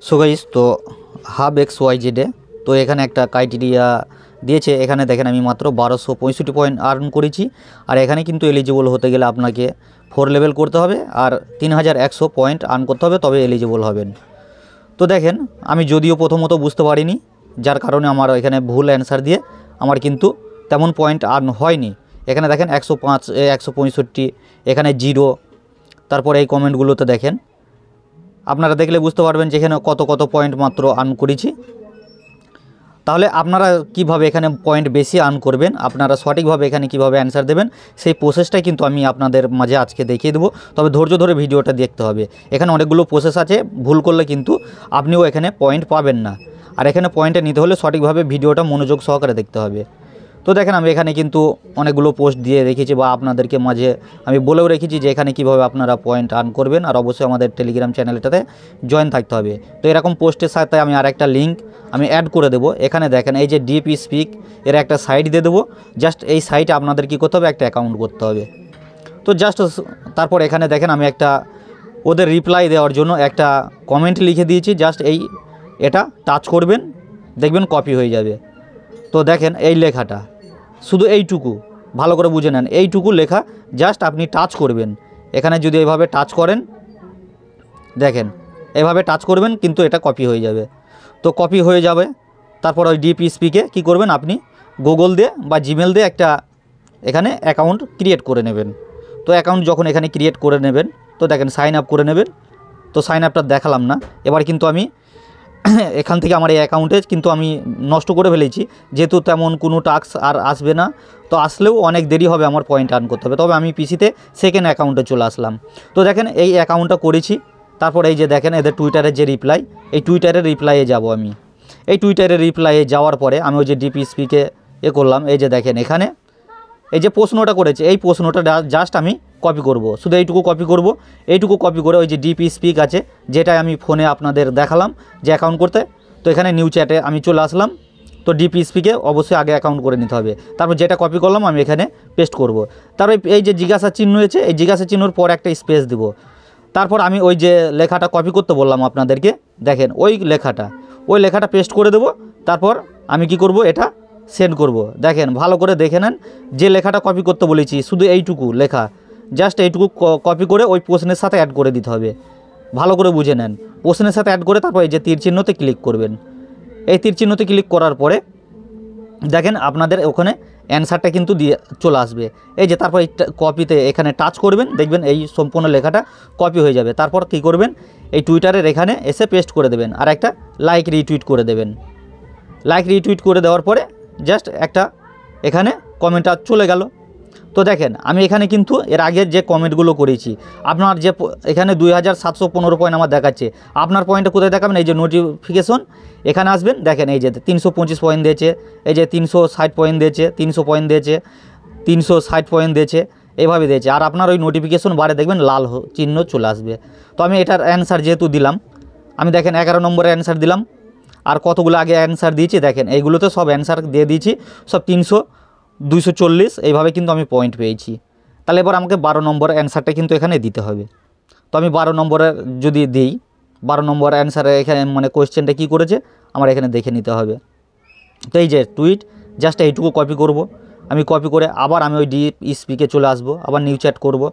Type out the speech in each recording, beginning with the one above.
So guys, তো hub x Y জেডে তো এখানে একটা ক্রাইটেরিয়া দিয়েছে। এখানে দেখেন আমি মাত্র 1265 পয়েন্ট আর্ন করেছি। আর এখানে কিন্তু এলিজিবল হতে গেলে আপনাকে 4 লেভেল করতে হবে আর 3100 পয়েন্ট আর্ন করতে হবে, তবে এলিজিবল হবেন। তো দেখেন আমি যদিও প্রথমত বুঝতে পারিনি, যার কারণে আমার এখানে ভুল অ্যান্সার দিয়ে আমার কিন্তু তেমন পয়েন্ট আর্ন হয়নি। এখানে দেখেন 105, 165, এখানে 0। তারপরে এই কমেন্টগুলোতে দেখেন, আপনারা দেখলে বুঝতে পারবেন যে এখানে কত কত পয়েন্ট মাত্র আর্ন করেছি। তাহলে আপনারা কিভাবে এখানে পয়েন্ট বেশি আর্ন করবেন, আপনারা সঠিকভাবে এখানে কিভাবে অ্যান্সার দেবেন, সেই প্রসেসটাই কিন্তু আমি আপনাদের মাঝে আজকে দেখিয়ে দেবো। তবে ধৈর্য ধরে ভিডিওটা দেখতে হবে। এখানে অনেকগুলো প্রসেস আছে, ভুল করলে কিন্তু আপনিও এখানে পয়েন্ট পাবেন না। আর এখানে পয়েন্টে নিতে হলে সঠিকভাবে ভিডিওটা মনোযোগ সহকারে দেখতে হবে। তো দেখেন আমি এখানে কিন্তু অনেকগুলো পোস্ট দিয়ে রেখেছি, বা আপনাদেরকে মাঝে আমি বলেও রেখেছি যে এখানে কিভাবে আপনারা পয়েন্ট আর্ন করবেন। আর অবশ্যই আমাদের টেলিগ্রাম চ্যানেলটাতে জয়েন থাকতে হবে। তো এরকম পোস্টের সাথে আমি আর একটা লিঙ্ক আমি অ্যাড করে দেবো। এখানে দেখেন এই যে ডিপ স্পিক এর একটা সাইট দিয়ে দেবো। জাস্ট এই সাইটে আপনাদের কী করতে হবে, একটা অ্যাকাউন্ট করতে হবে। তো জাস্ট তারপর এখানে দেখেন আমি একটা ওদের রিপ্লাই দেওয়ার জন্য একটা কমেন্ট লিখে দিয়েছি। জাস্ট এটা টাচ করবেন, দেখবেন কপি হয়ে যাবে। তো দেখেন এই লেখাটা, শুধু এইটুকু ভালো করে বুঝে নেন, এইটুকু লেখা জাস্ট আপনি টাচ করবেন। এখানে যদি এইভাবে টাচ করেন, দেখেন এভাবে টাচ করবেন, কিন্তু এটা কপি হয়ে যাবে। তো কপি হয়ে যাবে, তারপর ওই ডিপ স্পিকে কী করবেন, আপনি গুগল দিয়ে বা জিমেল দিয়ে একটা এখানে অ্যাকাউন্ট ক্রিয়েট করে নেবেন। তো অ্যাকাউন্ট যখন এখানে ক্রিয়েট করে নেবেন, তো দেখেন সাইন আপ করে নেবেন। তো সাইন আপটা দেখালাম না। এবার কিন্তু আমি এখান থেকে আমার এই অ্যাকাউন্টে কিন্তু আমি নষ্ট করে ফেলেছি, যেহেতু তেমন কোনো টাস্ক আর আসবে না। তো আসলেও অনেক দেরি হবে, আমার পয়েন্ট আর্ন করতে হবে। তবে আমি পিসিতে সেকেন্ড অ্যাকাউন্টে চলে আসলাম। তো দেখেন এই অ্যাকাউন্টটা করেছি। তারপর এই যে দেখেন এদের টুইটারের যে রিপ্লাই, এই টুইটারের রিপ্লাইয়ে যাব আমি। এই টুইটারের রিপ্লাইয়ে যাওয়ার পরে আমি ওই যে ডিপি স্পিকে করলাম। এই যে দেখেন এখানে এই যে প্রশ্নটা করেছে, এই প্রশ্নটা জাস্ট আমি কপি করব, শুধু এইটুকু কপি করব। এইটুকু কপি করে ওই যে ডিপি স্পিক আছে, যেটা আমি ফোনে আপনাদের দেখালাম যে অ্যাকাউন্ট করতে, তো এখানে নিউ চ্যাটে আমি চলে আসলাম। তো ডিপি স্পিকে অবশ্যই আগে অ্যাকাউন্ট করে নিতে হবে। তারপর যেটা কপি করলাম আমি এখানে পেস্ট করব। তারপর এই যে জিজ্ঞাসা চিহ্ন হয়েছে, এই জিজ্ঞাসা চিহ্নর পর একটা স্পেস দিব। তারপর আমি ওই যে লেখাটা কপি করতে বললাম আপনাদেরকে, দেখেন ওই লেখাটা পেস্ট করে দেব। তারপর আমি কি করব, এটা সেন্ড করব। দেখেন ভালো করে দেখে নেন, যে লেখাটা কপি করতে বলেছি শুধু এইটুকু লেখা, জাস্ট এইটুকু কপি করে ওই প্রশ্নের সাথে অ্যাড করে দিতে হবে। ভালো করে বুঝে নেন, প্রশ্নের সাথে অ্যাড করে তারপর এই যে তীর চিহ্নতে ক্লিক করবেন। এই তীর চিহ্নতে ক্লিক করার পরে দেখেন আপনাদের ওখানে অ্যান্সারটা কিন্তু দিয়ে চলে আসবে। এই যে তারপর কপিতে এখানে টাচ করবেন, দেখবেন এই সম্পূর্ণ লেখাটা কপি হয়ে যাবে। তারপর কী করবেন, এই টুইটারের এখানে এসে পেস্ট করে দেবেন, আর একটা লাইক রিটুইট করে দেবেন। লাইক রিটুইট করে দেওয়ার পরে জাস্ট একটা এখানে কমেন্টটা চলে গেল। তো দেখেন আমি এখানে কিন্তু এর আগের যে কমেন্টগুলো করেছি, আপনার যে এখানে 2715 পয়েন্ট আমার দেখাচ্ছে, আপনার পয়েন্টটা কোথায় দেখাবেন, এই যে নোটিফিকেশন এখানে আসবেন। দেখেন এই যে 325 পয়েন্ট দিয়েছে, এই যে 360 পয়েন্ট দিয়েছে, 300 পয়েন্ট দিয়েছে, 360 পয়েন্ট দিয়েছে, এভাবে দিয়েছে। আর আপনার ওই নোটিফিকেশন বারে দেখবেন লাল চিহ্ন চলে আসবে। তো আমি এটার অ্যান্সার যেহেতু দিলাম, আমি দেখেন 11 নম্বরের অ্যান্সার দিলাম। আর কতগুলো আগে অ্যান্সার দিয়েছি দেখেন, এইগুলোতে সব অ্যান্সার দিয়ে দিয়েছি, সব 300, 240 এইভাবে কিন্তু আমি পয়েন্ট পেয়েছি। তাহলে এবার আমাকে 12 নম্বরের অ্যান্সারটা কিন্তু এখানে দিতে হবে। তো আমি 12 নম্বরের যদি দিই, 12 নম্বর অ্যান্সারে এখানে মানে কোয়েশ্চেনটা কী করেছে আমার এখানে দেখে নিতে হবে। তো এই যে টুইট, জাস্ট এইটুকু কপি করব। আমি কপি করে আবার আমি ওই ডিপ স্পিকে চলে আসব, আবার নিউ চ্যাট করব,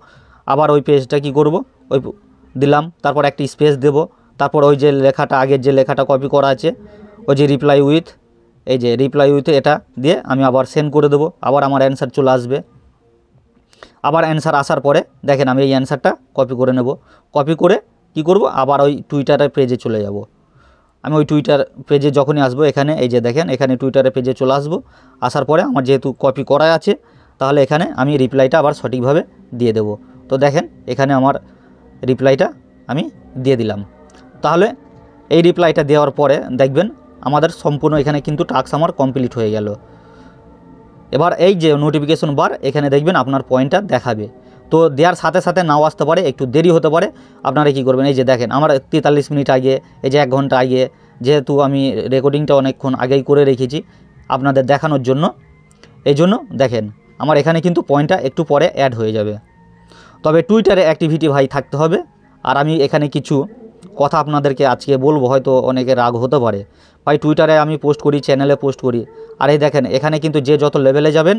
আবার ওই পেজটা কী করব, ওই দিলাম, তারপর একটা স্পেস দেব। তারপর ওই যে লেখাটা, আগের যে লেখাটা কপি করা আছে, ওই যে রিপ্লাই উইথ, এই যে রিপ্লাই উইথ এটা দিয়ে আমি আবার সেন্ড করে দেবো। আবার আমার অ্যান্সার চলে আসবে। আবার অ্যান্সার আসার পরে দেখেন আমি এই অ্যান্সারটা কপি করে নেব। কপি করে কি করব, আবার ওই টুইটারের পেজে চলে যাব। আমি ওই টুইটার পেজে যখনই আসবো, এখানে এই যে দেখেন এখানে টুইটারের পেজে চলে আসবো। আসার পরে আমার যেহেতু কপি করা আছে, তাহলে এখানে আমি রিপ্লাইটা আবার সঠিকভাবে দিয়ে দেব। তো দেখেন এখানে আমার রিপ্লাইটা আমি দিয়ে দিলাম। তাহলে এই রিপ্লাইটা দেওয়ার পরে দেখবেন আমাদের সম্পূর্ণ এখানে কিন্তু টাস্ক আমার কমপ্লিট হয়ে গেল। এবার এই যে নোটিফিকেশন বার, এখানে দেখবেন আপনার পয়েন্টটা দেখাবে। তো দেওয়ার সাথে সাথে নাও আসতে পারে, একটু দেরি হতে পারে। আপনারা কী করবেন, এই যে দেখেন আমার 43 মিনিট আগে, এই যে 1 ঘন্টা আগে, যেহেতু আমি রেকর্ডিংটা অনেকক্ষণ আগেই করে রেখেছি আপনাদের দেখানোর জন্য, এই জন্য দেখেন আমার এখানে কিন্তু পয়েন্টটা একটু পরে অ্যাড হয়ে যাবে। তবে টুইটারে অ্যাক্টিভিটি ভাই থাকতে হবে। আর আমি এখানে কিছু কথা আপনাদেরকে আজকে বলবো, হয়তো অনেকে রাগ হতে পারে। ভাই টুইটারে আমি পোস্ট করি, চ্যানেলে পোস্ট করি, আর এই দেখেন এখানে কিন্তু যে যত লেভেলে যাবেন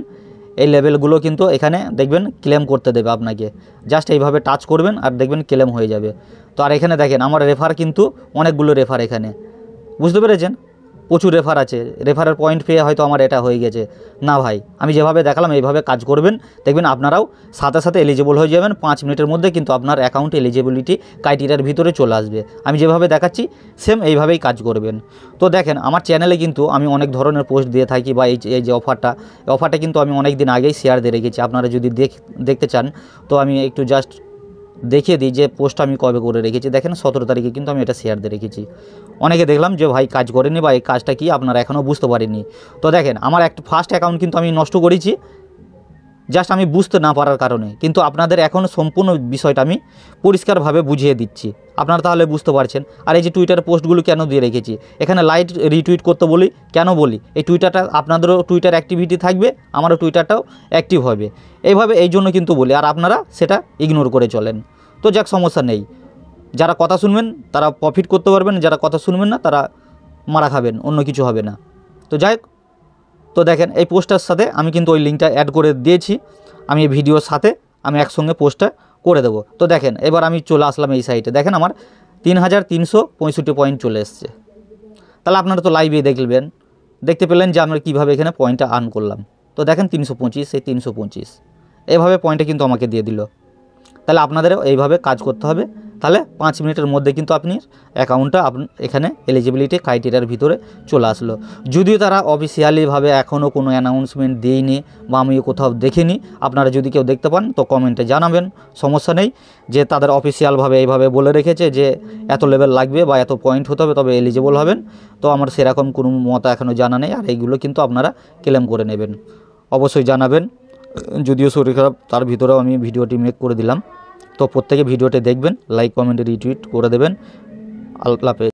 এই লেভেলগুলো কিন্তু এখানে দেখবেন ক্লেম করতে দেবে আপনাকে। জাস্ট এইভাবে টাচ করবেন আর দেখবেন ক্লেম হয়ে যাবে। তো আর এখানে দেখেন আমার রেফার কিন্তু অনেকগুলো রেফার এখানে, বুঝতে পেরেছেন, প্রচুর রেফার আছে। রেফারের পয়েন্ট পেয়ে হয়তো আমার এটা হয়ে গেছে না। ভাই আমি যেভাবে দেখালাম এইভাবে কাজ করবেন, দেখবেন আপনারাও সাথে সাথে এলিজিবল হয়ে যাবেন। 5 মিনিটের মধ্যে কিন্তু আপনার অ্যাকাউন্ট এলিজিবিলিটি ক্রাইটেরিয়ার ভিতরে চলে আসবে। আমি যেভাবে দেখাচ্ছি সেম এইভাবেই কাজ করবেন। তো দেখেন আমার চ্যানেলে কিন্তু আমি অনেক ধরনের পোস্ট দিয়ে থাকি, বা এই যে অফারটা কিন্তু আমি অনেক দিন আগেই শেয়ার দিয়ে রেখেছি। আপনারা যদি দেখতে চান তো আমি একটু জাস্ট দেখিয়ে দিই যে পোস্টটা আমি কবে করে রেখেছি। দেখেন 17 তারিখে কিন্তু আমি এটা শেয়ার দিয়ে রেখেছি। অনেকে দেখলাম যে ভাই কাজ করেনি বা এই কাজটা কি আপনারা এখনও বুঝতে পারেননি। তো দেখেন আমার একটা ফার্স্ট অ্যাকাউন্ট কিন্তু আমি নষ্ট করেছি জাস্ট আমি বুঝতে না পারার কারণে, কিন্তু আপনাদের এখন সম্পূর্ণ বিষয়টা আমি পরিষ্কারভাবে বুঝিয়ে দিচ্ছি, আপনারা তাহলে বুঝতে পারছেন। আর এই যে টুইটার পোস্টগুলো কেন দিয়ে রেখেছি, এখানে লাইক রিটুইট করতে বলি, কেন বলি, এই টুইটারটা আপনাদেরও টুইটার অ্যাক্টিভিটি থাকবে, আমারও টুইটারটাও অ্যাক্টিভ হবে, এইভাবে এই জন্য কিন্তু বলি, আর আপনারা সেটা ইগনোর করে চলেন। তো যাক, সমস্যা নেই, যারা কথা শুনবেন তারা প্রফিট করতে পারবেন, যারা কথা শুনবেন না তারা মারা খাবেন, অন্য কিছু হবে না। তো যাই হোক, তো দেখেন এই পোস্টটার সাথে আমি কিন্তু ওই লিঙ্কটা অ্যাড করে দিয়েছি, আমি এই ভিডিওর সাথে আমি একসঙ্গে পোস্টটা করে দেবো। তো দেখেন এবার আমি চলে আসলাম এই সাইটে, দেখেন আমার 3365 পয়েন্ট চলে এসছে। তাহলে আপনারা তো লাইভে দেখতে পেলেন যে আমরা কীভাবে এখানে পয়েন্টটা আর্ন করলাম। তো দেখেন 325, সেই 325 এইভাবে পয়েন্টটা কিন্তু আমাকে দিয়ে দিল। তাহলে আপনাদেরও এইভাবে কাজ করতে হবে, তাহলে 5 মিনিটের মধ্যে কিন্তু আপনি অ্যাকাউন্টটা এখানে এলিজিবিলিটি ক্রাইটেরিয়ার ভিতরে চলে আসলো। যদিও তারা অফিসিয়ালিভাবে এখনও কোনো অ্যানাউন্সমেন্ট দেয়নি বা আমি কোথাও দেখিনি, আপনারা যদি কেউ দেখতে পান তো কমেন্টে জানাবেন, সমস্যা নেই। যে তাদের অফিসিয়ালভাবে এইভাবে বলে রেখেছে যে এত লেভেল লাগবে বা এত পয়েন্ট হতে হবে তবে এলিজিবল হবেন, তো আমার সেরকম কোনো মত এখনও জানা নেই। আর এইগুলো কিন্তু আপনারা ক্লেম করে নেবেন, অবশ্যই জানাবেন। যদিও শরীর খারাপ, তার ভিতরেও আমি ভিডিওটি মেক করে দিলাম। তো প্রত্যেকে ভিডিওটি দেখবেন, লাইক কমেন্ট রিটুইট করে দেবেন। আল্লাহ হাফেজ।